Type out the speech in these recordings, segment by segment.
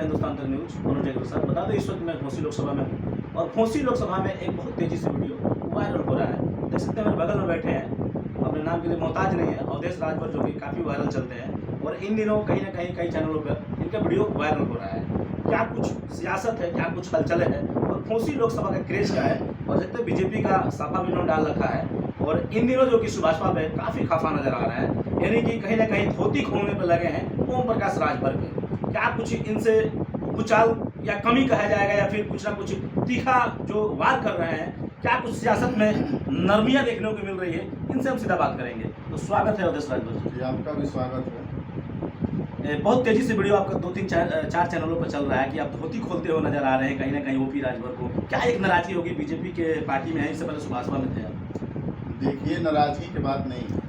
हिंदुस्तान तक न्यूज मनोज के साथ। बता दें इस वक्त मैं घोसी लोकसभा में हूँ और घोसी लोकसभा में एक बहुत तेजी से वीडियो वायरल हो रहा है। देख सकते हैं मेरे बगल में बैठे हैं, अपने नाम के लिए मोहताज नहीं है, अवधेश राजभर जो कि काफ़ी वायरल चलते हैं और इन दिनों कहीं ना कहीं कई चैनलों पर इनका वीडियो वायरल हो रहा है। क्या कुछ सियासत है, क्या कुछ हलचल है और घोसी लोकसभा का क्रेज क्या है। और देखते हैं बीजेपी का साफा भी इन्होंने डाल रखा है और इन दिनों जो कि सुभाषपा पे काफ़ी खफा नजर आ रहा है, यानी कि कहीं ना कहीं धोती खोलने पर लगे हैं ओम प्रकाश राजभर पे। क्या कुछ इनसे कुचाल या कमी कहा जाएगा या फिर कुछ ना कुछ तीखा जो वार कर रहे हैं, क्या कुछ सियासत में नरमियाँ देखने को मिल रही है, इनसे हम सीधा बात करेंगे। तो स्वागत है अवधेश राजभर जी, आपका भी स्वागत है। बहुत तेजी से वीडियो आपका 2-3 चार चैनलों पर चल रहा है कि आप धोती खोलते हुए नजर आ रहे हैं कहीं ना कहीं ओपी राजभर को। क्या एक नाराजगी होगी, बीजेपी के पार्टी में है, इससे पहले सुभाषपा में थे आप? देखिए, नाराजगी की बात नहीं है।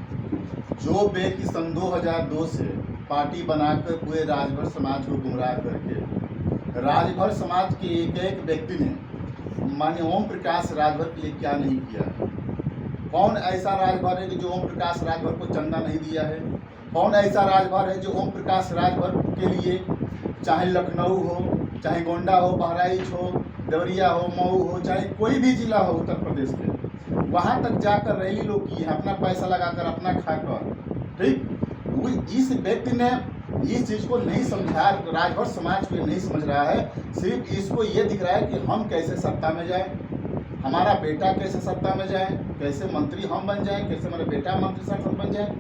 जो व्यक्ति सन 2002 से पार्टी बनाकर पूरे राजभर समाज को गुमराह करके राजभर समाज के एक एक व्यक्ति ने माननीय ओम प्रकाश राजभर के लिए क्या नहीं किया है। कौन ऐसा राजभर है कि जो ओम प्रकाश राजभर को चंदा नहीं दिया है? कौन ऐसा राजभर है जो ओम प्रकाश राजभर के लिए, चाहे लखनऊ हो, चाहे गोंडा हो, बहराइच हो, देवरिया हो, मऊ हो, चाहे कोई भी जिला हो उत्तर प्रदेश के, वहाँ तक जाकर रैली लोग की है, अपना पैसा लगाकर, अपना खाकर। ठीक, इस व्यक्ति ने इस चीज़ को नहीं समझा, राजभर समाज को नहीं समझ रहा है। सिर्फ इसको ये दिख रहा है कि हम कैसे सत्ता में जाए, हमारा बेटा कैसे सत्ता में जाए, कैसे मंत्री हम बन जाए, कैसे हमारा बेटा मंत्री सांसद बन जाए।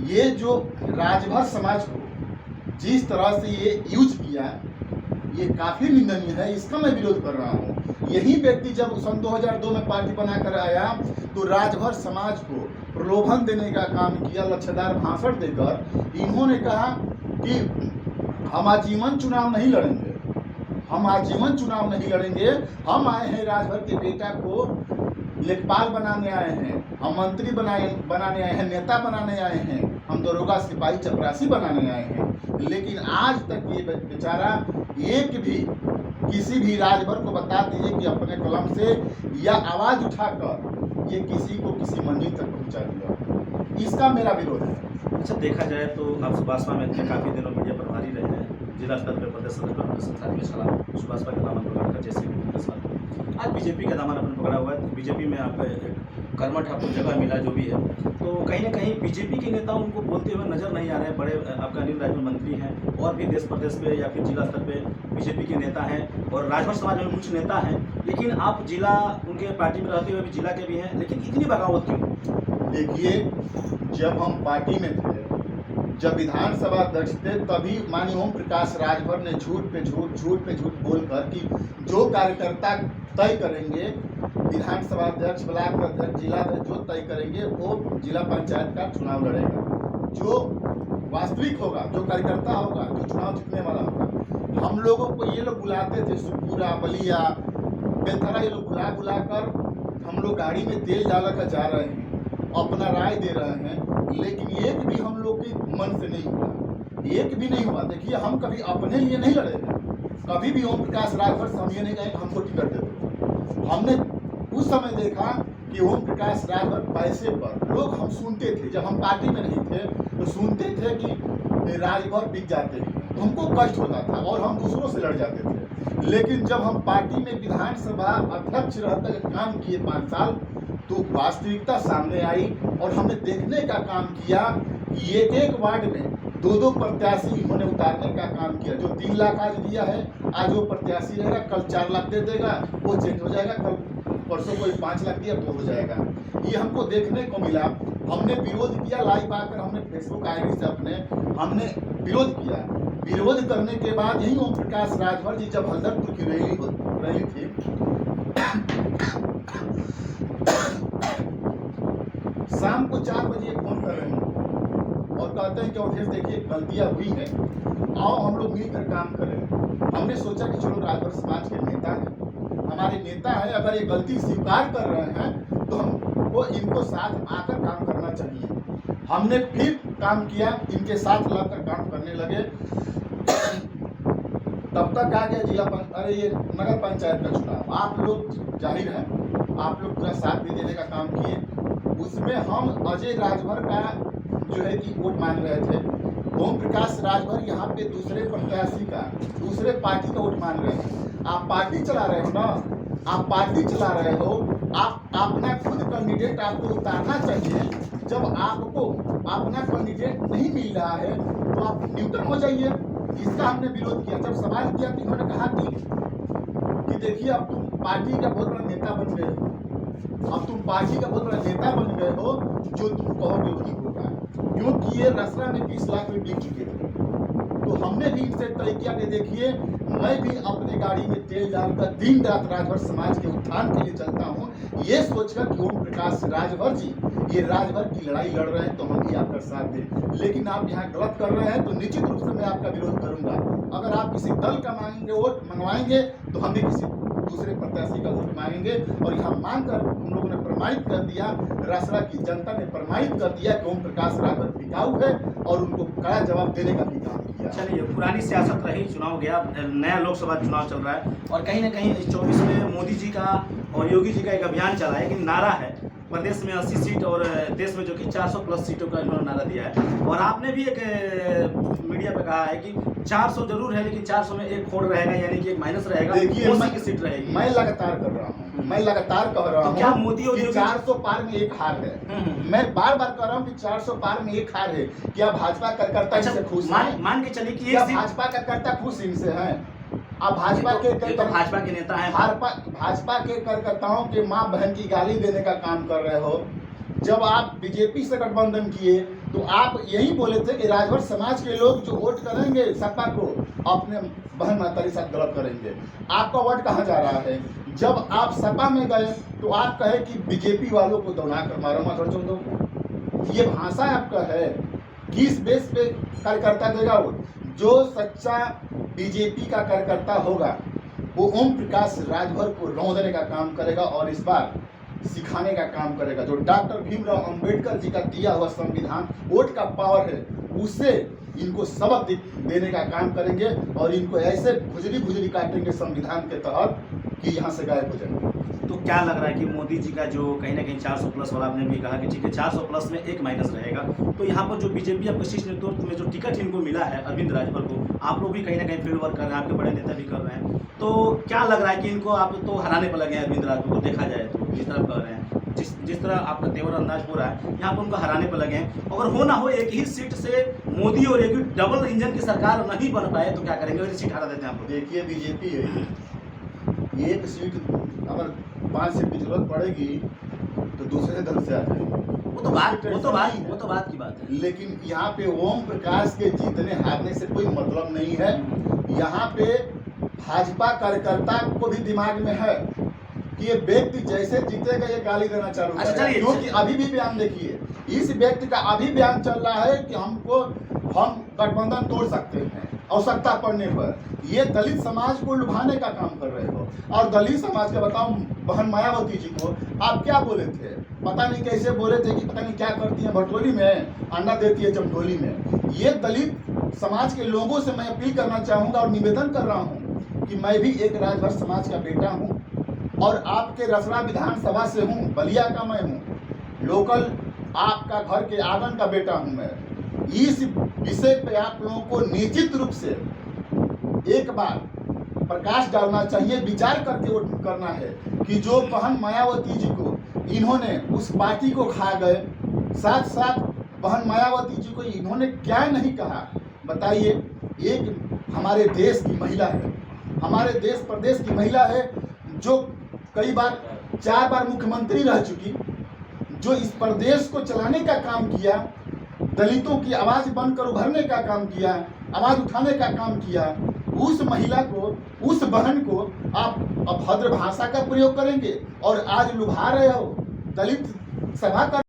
ये जो राजभर समाज को जिस तरह से ये यूज किया, ये काफ़ी निंदनीय है। इसका मैं विरोध कर रहा हूँ। यही व्यक्ति जब सन 2002 में पार्टी बनाकर आया तो राजभर समाज को प्रलोभन देने का काम किया। लच्छेदार भाषण देकर इन्होंने कहा कि हम आजीवन चुनाव नहीं लड़ेंगे, हम आजीवन चुनाव नहीं लड़ेंगे, हम आए हैं राजभर के बेटा को लेखपाल बनाने आए हैं, हम मंत्री बनाने आए हैं, नेता बनाने आए हैं, हम दरोगा सिपाही चपरासी बनाने आए हैं। लेकिन आज तक ये बेचारा एक भी किसी भी राजभर को बता दीजिए कि अपने कलम से या आवाज़ उठाकर ये किसी को किसी मंजिल तक पहुंचा दिया। इसका मेरा विरोध है। अच्छा, देखा जाए तो आप सुभाषपा में थे, काफ़ी दिनों मीडिया प्रभारी रहे हैं, जिला स्तर पर प्रदेश स्तर पर साथी में चला, सुभाषपा का दामन पकड़ कर जैसे आज बीजेपी का दामन अपन पकड़ा हुआ है। तो बीजेपी में आपका एक कर्मठ आपको जगह मिला जो भी है, तो कहीं ना कहीं बीजेपी के नेता उनको बोलते हुए नजर नहीं आ रहे हैं। बड़े आपका अनिल राजभर मंत्री हैं और भी देश प्रदेश पे या फिर जिला स्तर पे बीजेपी के नेता हैं और राजभर समाज में कुछ नेता हैं, लेकिन आप जिला उनके पार्टी में रहते हुए भी जिला के भी हैं, लेकिन इतनी बगावत क्यों? देखिए, जब हम पार्टी में थे, जब विधानसभा अध्यक्ष थे, तभी माननीय ओम प्रकाश राजभर ने झूठ पे झूठ बोलकर कि जो कार्यकर्ता तय करेंगे, विधानसभा अध्यक्ष, ब्लॉक अध्यक्ष, जिला अध्यक्ष जो तय करेंगे वो जिला पंचायत का चुनाव लड़ेगा। जो वास्तविक होगा, जो कार्यकर्ता होगा, जो चुनाव जीतने वाला होगा। हम लोगों को ये लोग बुलाते थे, सुखपुरा, बलिया, बेलथरा, ये लोग बुला कर हम लोग गाड़ी में तेल डालकर जा रहे हैं, अपना राय दे रहे हैं, लेकिन एक भी हम लोग के मन से नहीं हुआ, एक भी नहीं हुआ। देखिए, हम कभी अपने लिए नहीं लड़े हैं, कभी भी ओम प्रकाश राजभर से हम ये नहीं कहें कि हमको टिकट दे दो। हमने उस समय देखा कि ओम प्रकाश राजभर पैसे पर, लोग हम सुनते थे, जब हम पार्टी में नहीं थे तो सुनते थे कि राजभर बिक जाते हैं, तो हमको कष्ट होता था और हम दूसरों से लड़ जाते थे। लेकिन जब हम पार्टी में विधानसभा अध्यक्ष रहकर काम किए 5 साल, तो वास्तविकता सामने आई और हमने देखने का काम किया कि एक एक वार्ड में 2-2 प्रत्याशी इन्होंने उतारने का काम किया। जो 3 लाख आज दिया है, आज वो प्रत्याशी रहेगा, कल 4 लाख दे देगा, वो चेंज हो जाएगा, कल परसों कोई 5 लाख दिया तो हो जाएगा। ये हमको देखने को मिला। हमने विरोध किया, लाइव आकर हमने फेसबुक आईडी से अपने हमने विरोध किया। विरोध करने के बाद यही ओम प्रकाश राजभर जी जब हल्दरपुर की रैली थी, शाम को 4 बजे फोन कर रहे हैं और कहते हैं कि अवधेश देखिए गलतियां हुई हैं, आओ हम लोग मिलकर काम करें। हमने सोचा कि चलो राजभर समाज के नेता हैं, हमारे नेता हैं, अगर ये गलती स्वीकार कर रहे हैं तो हमको इनको साथ आकर काम करना चाहिए। हमने फिर काम किया, इनके साथ लगकर काम करने लगे। तब तक आ गया ये नगर पंचायत का चुनाव। आप लोग जाहिर है, आप लोग पूरा साथ भी देने का काम किए। उसमें हम अजय राजभर का जो है कि वोट मांग रहे थे, ओम प्रकाश राजभर यहाँ पे दूसरे प्रत्याशी का, दूसरे पार्टी का वोट मांग रहे हैं। आप पार्टी चला रहे हो ना, आप पार्टी चला रहे हो, आप अपना खुद कैंडिडेट आपको उतारना चाहिए। जब आपको अपना कैंडिडेट नहीं मिल रहा है तो आप न्यूट्रल हो जाइए। इसका हमने विरोध किया। जब सवाल किया तो इन्होंने कहा कि देखिए अब तुम पार्टी का बहुत बड़ा नेता बन गए हो, अब तुम पार्टी का बहुत बड़ा नेता बन गए हो, जो तुम कहोगे वही होगा, क्योंकि ये रसरा में 20 लाख में बिक चुके थे। तो हमने भी इनसे तय किया कि देखिए मैं भी अपने गाड़ी में तेल डालकर दिन रात राजभर समाज के उत्थान के लिए चलता हूँ, ये सोचकर कि ओम प्रकाश राजभर जी ये राजभर की लड़ाई लड़ रहे हैं तो हम भी आपका साथ दें। लेकिन आप यहाँ गलत कर रहे हैं तो निश्चित रूप से मैं आपका विरोध करूंगा। अगर आप किसी दल का मांगेंगे वोट मंगवाएंगे तो हम भी किसी दूसरे प्रत्याशी का वोट मांगेंगे। और यहाँ मांग कर हम लोगों ने प्रमाणित कर दिया, रसरा की जनता ने प्रमाणित कर दिया कि ओम प्रकाश राजभर बिकाऊ है और उनको कड़ा जवाब देने का भी काम किया। चलिए, पुरानी सियासत रही, चुनाव गया, नया लोकसभा चुनाव चल रहा है और कहीं ना कहीं 24 में मोदी जी का और योगी जी का एक अभियान चला है कि नारा है प्रदेश में 80 सीट और देश में जो कि 400 प्लस सीटों का इन्होंने नारा दिया है। और आपने भी एक मीडिया पे कहा है कि 400 जरूर है लेकिन 400 में एक खोड़ रहेगा, यानी कि एक माइनस रहेगा, देखिए की सीट रहेगी। मैं लगातार कर रहा हूँ, मैं लगातार कह रहा हूँ क्या मोदी और 400 पार में एक हार है। मैं बार बार कह रहा हूँ कि 400 पार में एक हार है। क्या भाजपा कार्यकर्ता इनसे खुश है? मान के चलिए कि भाजपा कार्यकर्ता खुश इनसे हैं? अब भाजपा के भाजपा के नेता हैं, भाजपा के कार्यकर्ताओं के माँ बहन की गाली देने का काम कर रहे हो। जब आप बीजेपी से गठबंधन किए तो आप यही बोले थे कि राजभर समाज के लोग जो वोट करेंगे सपा को, अपने बहन मातारी साथ गलत करेंगे। आपका वोट कहाँ जा रहा है? जब आप सपा में गए तो आप कहे कि बीजेपी वालों को दौड़ा कर मारो मत दो। ये भाषा आपका है, किस बेस पे कार्यकर्ता देगा वोट? जो सच्चा बीजेपी का कार्यकर्ता होगा वो ओम प्रकाश राजभर को रौंदने का काम करेगा और इस बार सिखाने का काम करेगा। जो डॉक्टर भीमराव अंबेडकर जी का दिया हुआ संविधान वोट का पावर है, उससे इनको सबक देने का काम करेंगे और इनको ऐसे भुजरी काटेंगे संविधान के तहत कि यहाँ से गायब हो जाएंगे। तो क्या लग रहा है कि मोदी जी का जो कहीं ना कहीं 400 प्लस वाला, आपने भी कहा कि ठीक है 400 प्लस में एक माइनस रहेगा, तो यहाँ पर जो बीजेपी आपके शीर्ष नेतृत्व में जो टिकट इनको मिला है अरविंद राजभर को, आप लोग भी कहीं ना कहीं फील्ड वर्क कर रहे हैं, आपके बड़े नेता भी कर रहे हैं, तो क्या लग रहा है कि इनको आप तो हराने पर लगे हैं? अरविंद राजभर को देखा जाए तो जिस तरह कर रहे हैं, जिस तरह आपका तेवर अंदाज हो रहा है, यहाँ पर उनको हराने पर लगे हैं। अगर हो ना हो एक ही सीट से मोदी और एक डबल इंजन की सरकार नहीं बन पाए तो क्या करेंगे? अगर सीट हरा देते हैं आपको? देखिए बीजेपी एक सीट अगर 5 सीट की जरूरत पड़ेगी तो दूसरे दल से आ जाएगी। वो तो बात की बात है। लेकिन यहाँ पे ओम प्रकाश के जीतने हारने से कोई मतलब नहीं है। यहाँ पे भाजपा कार्यकर्ता को भी दिमाग में है कि ये व्यक्ति जैसे जीतेगा ये गाली देना चालू करेगा। क्योंकि अभी भी बयान देखिए, इस व्यक्ति का अभी बयान चल रहा है कि हम गठबंधन तोड़ सकते हैं आवश्यकता पड़ने पर। ये दलित समाज को लुभाने का काम कर रहे हो। और दलित समाज का बताऊं, बहन मायावती जी को आप क्या बोले थे? पता नहीं कैसे बोले थे कि पता नहीं क्या करती है भटोली में, अंडा देती है चमटोली में। ये दलित समाज के लोगों से मैं अपील करना चाहूँगा और निवेदन कर रहा हूँ कि मैं भी एक राजभर समाज का बेटा हूँ और आपके रसड़ा विधानसभा से हूँ, बलिया का मैं हूँ, लोकल आपका घर के आंगन का बेटा हूँ मैं। इस विषय पे आप लोगों को निश्चित रूप से एक बार प्रकाश डालना चाहिए, विचार करके वोट करना है कि जो बहन मायावती जी को इन्होंने उस पार्टी को खा गए, साथ साथ बहन मायावती जी को इन्होंने क्या नहीं कहा बताइए। एक हमारे देश की महिला है, हमारे देश प्रदेश की महिला है, जो कई बार 4 बार मुख्यमंत्री रह चुकी, जो इस प्रदेश को चलाने का काम किया, दलितों की आवाज बनकर उभरने का काम किया, आवाज उठाने का काम किया। उस महिला को, उस बहन को आप अभद्र भाषा का प्रयोग करेंगे और आज लुभा रहे हो। दलित सभा का